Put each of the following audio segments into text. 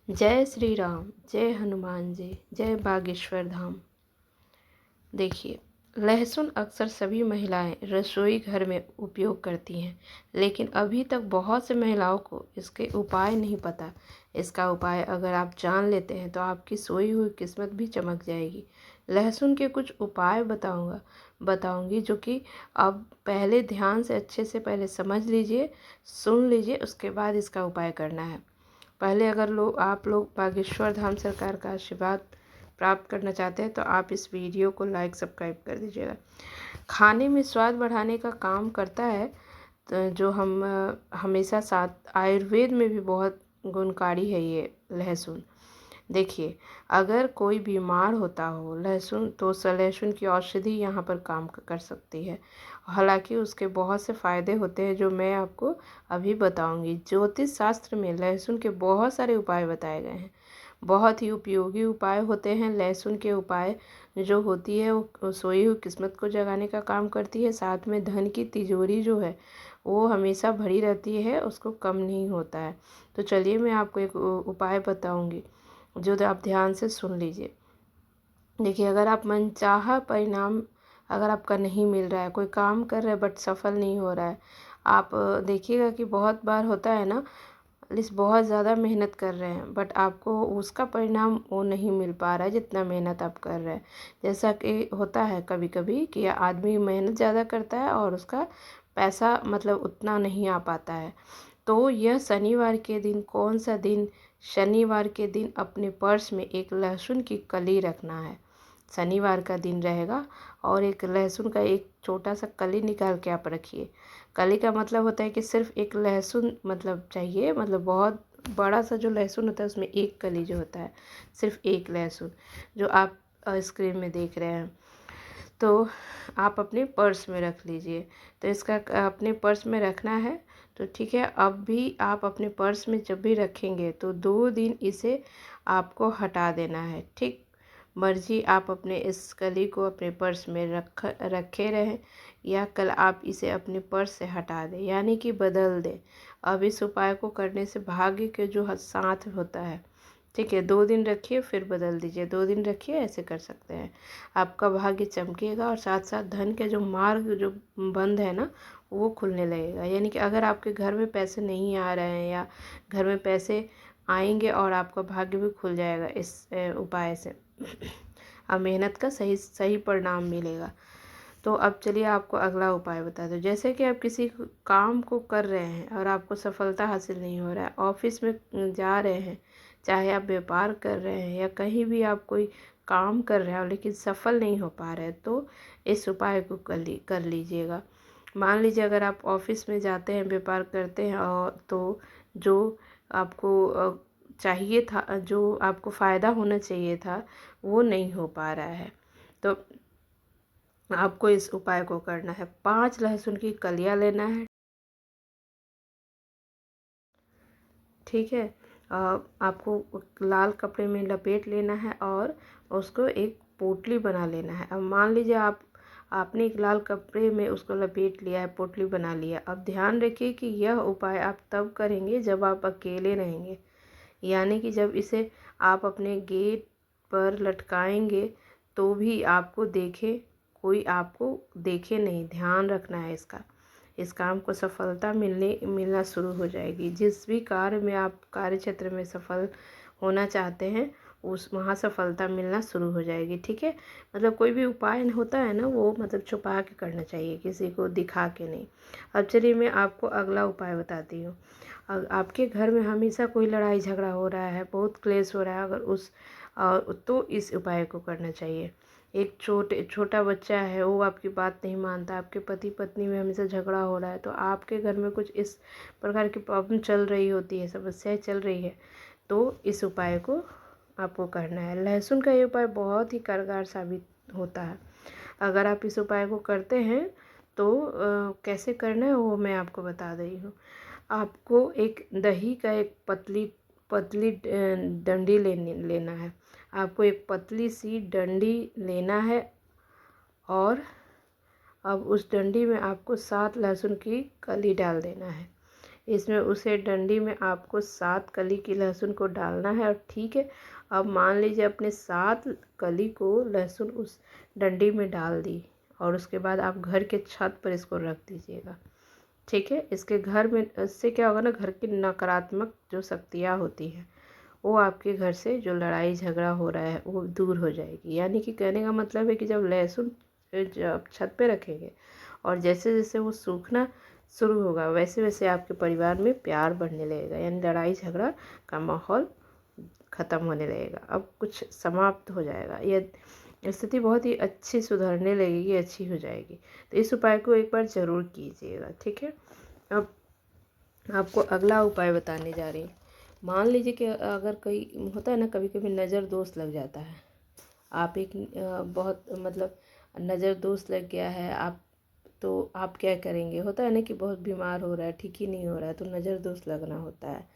जय श्री राम, जय हनुमान जी, जय बागेश्वर धाम। देखिए, लहसुन अक्सर सभी महिलाएं रसोई घर में उपयोग करती हैं, लेकिन अभी तक बहुत से महिलाओं को इसके उपाय नहीं पता। इसका उपाय अगर आप जान लेते हैं तो आपकी सोई हुई किस्मत भी चमक जाएगी। लहसुन के कुछ उपाय बताऊंगी जो कि आप पहले ध्यान से अच्छे से पहले समझ लीजिए, सुन लीजिए, उसके बाद इसका उपाय करना है। पहले अगर आप लोग बागेश्वर धाम सरकार का आशीर्वाद प्राप्त करना चाहते हैं तो आप इस वीडियो को लाइक सब्सक्राइब कर दीजिएगा। खाने में स्वाद बढ़ाने का काम करता है, तो जो हम हमेशा साथ आयुर्वेद में भी बहुत गुणकारी है ये लहसुन। देखिए, अगर कोई बीमार होता हो लहसुन तो लहसुन की औषधि यहाँ पर काम कर सकती है। हालांकि उसके बहुत से फ़ायदे होते हैं जो मैं आपको अभी बताऊंगी। ज्योतिष शास्त्र में लहसुन के बहुत सारे उपाय बताए गए हैं। बहुत ही उपयोगी उपाय होते हैं। लहसुन के उपाय जो होती है वो सोई हुई किस्मत को जगाने का काम करती है। साथ में धन की तिजोरी जो है वो हमेशा भरी रहती है, उसको कम नहीं होता है। तो चलिए मैं आपको एक उपाय बताऊंगी जो आप ध्यान से सुन लीजिए। देखिए, अगर आप मनचाहा परिणाम अगर आपका नहीं मिल रहा है, कोई काम कर रहे हैं बट सफल नहीं हो रहा है, आप देखिएगा कि बहुत बार होता है ना, बहुत ज़्यादा मेहनत कर रहे हैं बट आपको उसका परिणाम वो नहीं मिल पा रहा है जितना मेहनत आप कर रहे हैं। जैसा कि होता है कभी कभी कि आदमी मेहनत ज़्यादा करता है और उसका पैसा मतलब उतना नहीं आ पाता है। तो यह शनिवार के दिन, कौन सा दिन, शनिवार के दिन अपने पर्स में एक लहसुन की कली रखना है। शनिवार का दिन रहेगा और एक लहसुन का एक छोटा सा कली निकाल के आप रखिए। कली का मतलब होता है कि सिर्फ एक लहसुन मतलब चाहिए, मतलब बहुत बड़ा सा जो लहसुन होता है उसमें एक कली जो होता है, सिर्फ एक लहसुन जो आप स्क्रीन में देख रहे हैं, तो आप अपने पर्स में रख लीजिए। तो इसका अपने पर्स में रखना है तो ठीक है। अब भी आप अपने पर्स में जब भी रखेंगे तो 2 दिन इसे आपको हटा देना है, ठीक। मर्जी आप अपने इस कली को अपने पर्स में रखे रहें या कल आप इसे अपने पर्स से हटा दें, यानी कि बदल दें। अब इस उपाय को करने से भाग्य के जो साथ होता है, ठीक है, 2 दिन रखिए फिर बदल दीजिए, 2 दिन रखिए, ऐसे कर सकते हैं। आपका भाग्य चमकेगा और साथ साथ धन के जो मार्ग जो बंद है ना वो खुलने लगेगा। यानी कि अगर आपके घर में पैसे नहीं आ रहे हैं या घर में पैसे आएंगे और आपका भाग्य भी खुल जाएगा इस उपाय से। अब मेहनत का सही सही परिणाम मिलेगा। तो अब चलिए आपको अगला उपाय बता दूं। जैसे कि आप किसी काम को कर रहे हैं और आपको सफलता हासिल नहीं हो रहा है, ऑफिस में जा रहे हैं, चाहे आप व्यापार कर रहे हैं या कहीं भी आप कोई काम कर रहे हैं लेकिन सफल नहीं हो पा रहे हैं, तो इस उपाय को कर लीजिएगा। मान लीजिए अगर आप ऑफिस में जाते हैं, व्यापार करते हैं और तो जो आपको चाहिए था, जो आपको फ़ायदा होना चाहिए था, वो नहीं हो पा रहा है, तो आपको इस उपाय को करना है। 5 लहसुन की कलियां लेना है, ठीक है। आपको लाल कपड़े में लपेट लेना है और उसको एक पोटली बना लेना है। अब मान लीजिए आपने एक लाल कपड़े में उसको लपेट लिया है, पोटली बना लिया। अब ध्यान रखिए कि यह उपाय आप तब करेंगे जब आप अकेले रहेंगे, यानी कि जब इसे आप अपने गेट पर लटकाएंगे तो भी आपको देखे, कोई आपको देखे नहीं। ध्यान रखना है इसका। इस काम को सफलता मिलना शुरू हो जाएगी। जिस भी कार्य में आप कार्य क्षेत्र में सफल होना चाहते हैं उस वहाँ सफलता मिलना शुरू हो जाएगी, ठीक है। मतलब कोई भी उपाय होता है ना वो मतलब छुपा के करना चाहिए, किसी को दिखा के नहीं। अब चलिए मैं आपको अगला उपाय बताती हूँ। आपके घर में हमेशा कोई लड़ाई झगड़ा हो रहा है, बहुत क्लेश हो रहा है, अगर तो इस उपाय को करना चाहिए। एक छोटा बच्चा है, वो आपकी बात नहीं मानता, आपके पति पत्नी में हमेशा झगड़ा हो रहा है, तो आपके घर में कुछ इस प्रकार की प्रॉब्लम चल रही होती है, समस्याएं चल रही है, तो इस उपाय को आपको करना है। लहसुन का ये उपाय बहुत ही कारगर साबित होता है। अगर आप इस उपाय को करते हैं तो कैसे करना है वो मैं आपको बता रही हूँ। आपको एक दही का एक पतली पतली डंडी लेना है। आपको एक पतली सी डंडी लेना है और अब उस डंडी में आपको 7 लहसुन की कली डाल देना है। इसमें उसे डंडी में आपको 7 कली की लहसुन को डालना है। और ठीक है, अब मान लीजिए अपने 7 कली को लहसुन उस डंडी में डाल दी और उसके बाद आप घर के छत पर इसको रख दीजिएगा। ठीक है, इसके घर में इससे क्या होगा ना, घर की नकारात्मक जो शक्तियाँ होती हैं वो आपके घर से, जो लड़ाई झगड़ा हो रहा है वो दूर हो जाएगी। यानी कि कहने का मतलब है कि जब लहसुन जब छत पे रखेंगे और जैसे जैसे वो सूखना शुरू होगा वैसे वैसे आपके परिवार में प्यार बढ़ने लगेगा, यानी लड़ाई झगड़ा का माहौल ख़त्म होने लगेगा, अब कुछ समाप्त हो जाएगा, यह स्थिति बहुत ही अच्छी सुधरने लगेगी, अच्छी हो जाएगी। तो इस उपाय को एक बार ज़रूर कीजिएगा। ठीक है, अब आपको अगला उपाय बताने जा रही हूँ। मान लीजिए कि अगर कोई होता है ना, कभी कभी नज़र दोष लग जाता है, आप एक बहुत मतलब नज़र दोष लग गया है आप, तो आप क्या करेंगे, होता है ना कि बहुत बीमार हो रहा है, ठीक ही नहीं हो रहा है, तो नज़र दोष लगना होता है।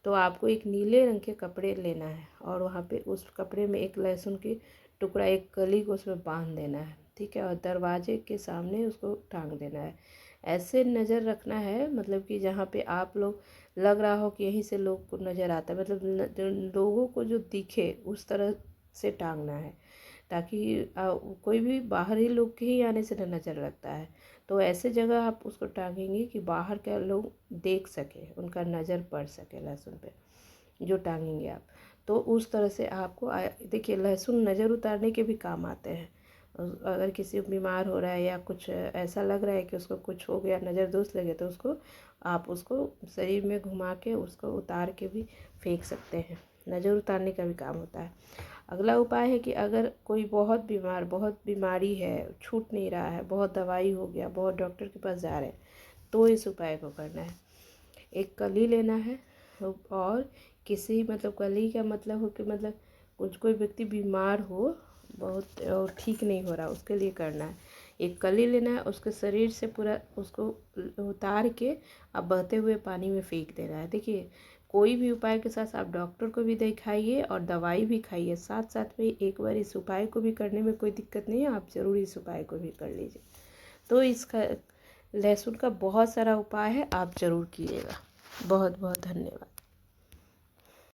तो आपको एक नीले रंग के कपड़े लेना है और वहाँ पे उस कपड़े में एक लहसुन की टुकड़ा, एक कली को उसमें बांध देना है। ठीक है, और दरवाजे के सामने उसको टांग देना है। ऐसे नज़र रखना है मतलब कि जहाँ पे आप लोग लग रहा हो कि यहीं से लोग को नज़र आता है, मतलब लोगों को जो दिखे उस तरह से टांगना है, ताकि कोई भी बाहरी लोग के ही आने से न नज़र लगता है। तो ऐसे जगह आप उसको टांगेंगे कि बाहर के लोग देख सके, उनका नज़र पड़ सके लहसुन पे जो टांगेंगे आप। तो उस तरह से आपको देखिए, लहसुन नज़र उतारने के भी काम आते हैं। अगर किसी बीमार हो रहा है या कुछ ऐसा लग रहा है कि उसको कुछ हो गया, नज़र दोष लगे, तो उसको आप उसको शरीर में घुमा के उसको उतार के भी फेंक सकते हैं, नज़र उतारने का भी काम होता है। अगला उपाय है कि अगर कोई बहुत बीमार, बहुत बीमारी है, छूट नहीं रहा है, बहुत दवाई हो गया, बहुत डॉक्टर के पास जा रहे हैं, तो इस उपाय को करना है। एक कली लेना है और किसी मतलब कली का मतलब हो कि मतलब कुछ कोई व्यक्ति बीमार हो बहुत और ठीक नहीं हो रहा, उसके लिए करना है। एक कली लेना है, उसके शरीर से पूरा उसको उतार के अब बहते हुए पानी में फेंक देना है। देखिए, कोई भी उपाय के साथ आप डॉक्टर को भी दिखाइए और दवाई भी खाइए, साथ साथ में एक बार इस उपाय को भी करने में कोई दिक्कत नहीं है, आप ज़रूर इस उपाय को भी कर लीजिए। तो इसका लहसुन का बहुत सारा उपाय है, आप ज़रूर कीजिएगा। बहुत बहुत धन्यवाद।